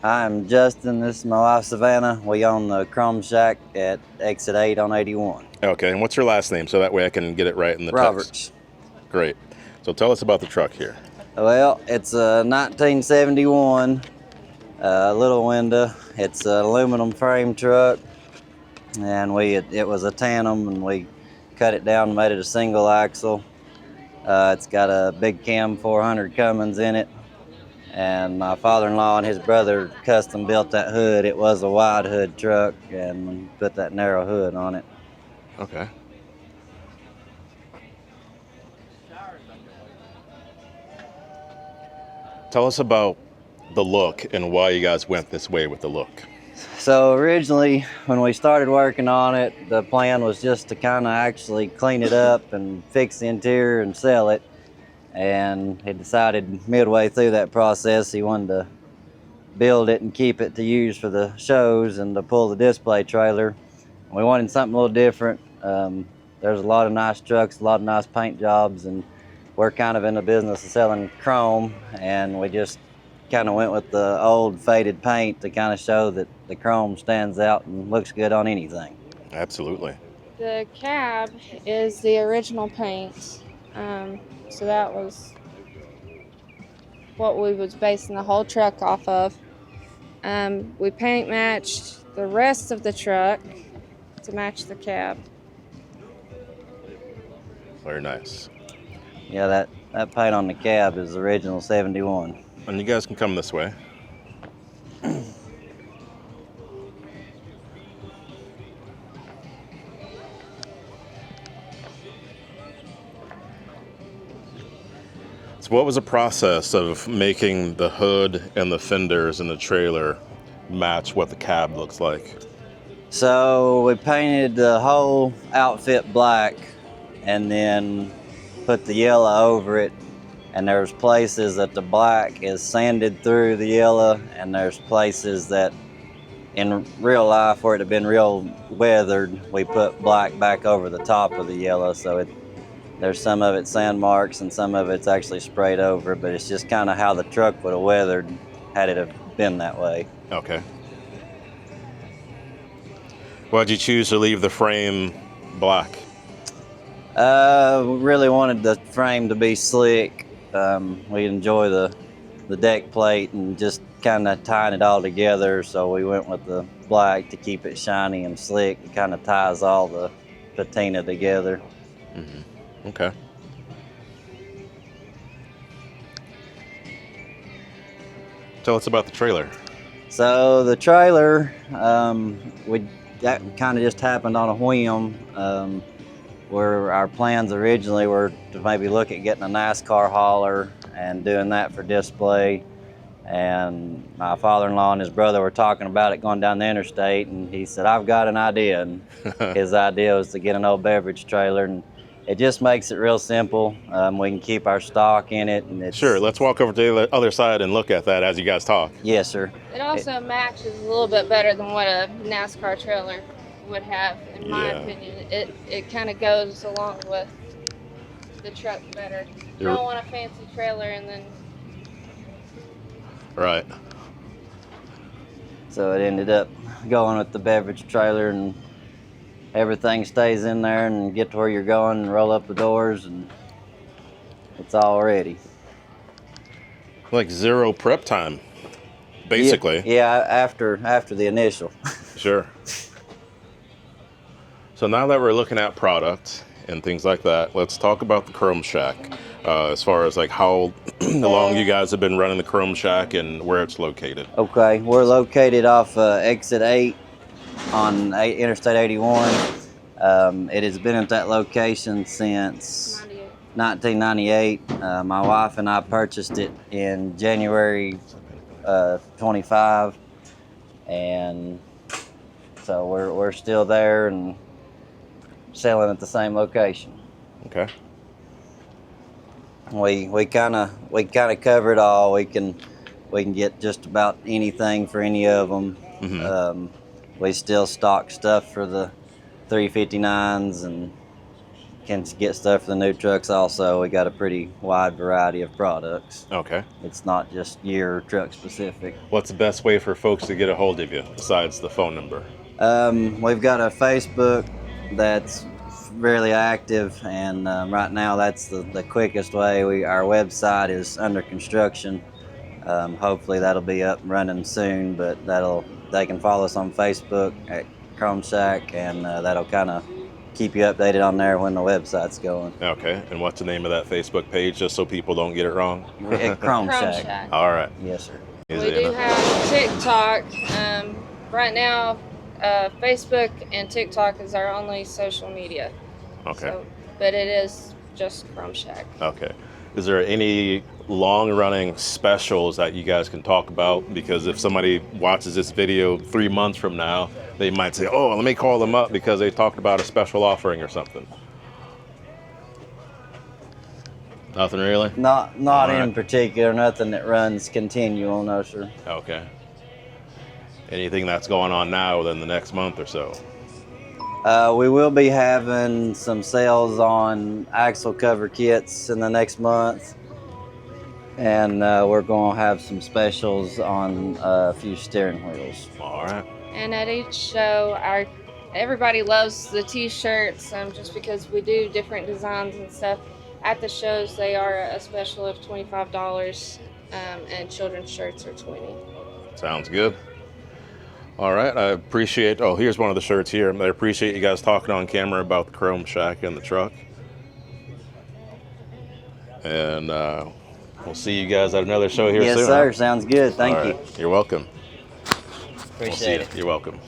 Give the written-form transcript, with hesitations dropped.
I'm Justin. This is my wife, Savannah. We own the Chrome Shack at Exit 8 on 81. Okay, and what's your last name so that way I can get it right in the Roberts. text? Great. So tell us about the truck here. Well, it's a 1971 little window. It's an aluminum frame truck, and it was a tandem, and we cut it down and made it a single axle. It's got a big cam 400 Cummins in it, and my father-in-law and his brother custom built that hood. It was a wide hood truck, and put that narrow hood on it. Okay. Tell us about the look and why you guys went this way with the look. So originally, when we started working on it, the plan was just to kind of actually clean it up and fix the interior and sell it. And he decided midway through that process he wanted to build it and keep it to use for the shows and to pull the display trailer. We wanted something a little different. There's a lot of nice trucks, a lot of nice paint jobs, and we're kind of in the business of selling chrome, and we just kind of went with the old faded paint to kind of show that the chrome stands out and looks good on anything. Absolutely. The cab is the original paint, so that was what we was basing the whole truck off of. We paint matched the rest of the truck to match the cab. Very nice. Yeah, that paint on the cab is original 71. And you guys can come this way. So what was the process of making the hood and the fenders and the trailer match what the cab looks like? So we painted the whole outfit black and then put the yellow over it, and there's places that the black is sanded through the yellow, and there's places that in real life where it had been real weathered, we put black back over the top of the yellow, so there's some of it sand marks and some of it's actually sprayed over, but it's just kind of how the truck would have weathered had it have been that way. Okay. Why'd you choose to leave the frame black? We really wanted the frame to be slick. We enjoy the deck plate and just kind of tying it all together, so we went with the black to keep it shiny and slick. It kind of ties all the patina together. Mm-hmm. Okay. Tell us about the trailer. So the trailer, that kind of just happened on a whim. Where our plans originally were to maybe look at getting a NASCAR hauler and doing that for display. And my father-in-law and his brother were talking about it going down the interstate, and he said, I've got an idea. And his idea was to get an old beverage trailer, and it just makes it real simple. We can keep our stock in it. And Sure, let's walk over to the other side and look at that as you guys talk. Yes, sir. It also matches a little bit better than what a NASCAR trailer would have, in my opinion. It kind of goes along with the truck better. You don't want a fancy trailer and then... Right. So it ended up going with the beverage trailer, and everything stays in there and get to where you're going and roll up the doors and it's all ready. Like zero prep time, basically. Yeah, after the initial. Sure. So now that we're looking at product and things like that, let's talk about the Chrome Shack. As far as like how long you guys have been running the Chrome Shack and where it's located. Okay, we're located off Exit 8 on Interstate 81. It has been at that location since 1998. My wife and I purchased it in January 25, and so we're still there and selling at the same location. Okay. We kind of cover it all. We can get just about anything for any of them. Mm-hmm. We still stock stuff for the 359s and can get stuff for the new trucks also. We got a pretty wide variety of products. Okay. It's not just your truck specific. What's the best way for folks to get a hold of you besides the phone number? We've got a Facebook that's really active, and right now that's the quickest way. Our website is under construction. Hopefully that'll be up and running soon, but they can follow us on Facebook at Chrome Shack, and that'll kind of keep you updated on there when the website's going. Okay, and what's the name of that Facebook page, just so people don't get it wrong? At Chrome Shack. All right. Yes, sir. We do have TikTok. Right now, Facebook and TikTok is our only social media. Okay. So, but it is just Chrome Shack. Okay. Is there any long-running specials that you guys can talk about? Because if somebody watches this video 3 months from now, they might say, oh, let me call them up because they talked about a special offering or something. Nothing really? Not in right. particular. Nothing that runs continual, no, sir. Okay. Anything that's going on now within the next month or so? We will be having some sales on axle cover kits in the next month, and we're going to have some specials on a few steering wheels. All right. And at each show, everybody loves the T-shirts, just because we do different designs and stuff. At the shows, they are a special of $25, and children's shirts are $20. Sounds good. All right, I appreciate, here's one of the shirts here. I appreciate you guys talking on camera about the Chrome Shack and the truck. And we'll see you guys at another show here soon. Yes, sir. Sounds good. Thank you. You're welcome. Appreciate it. You're welcome.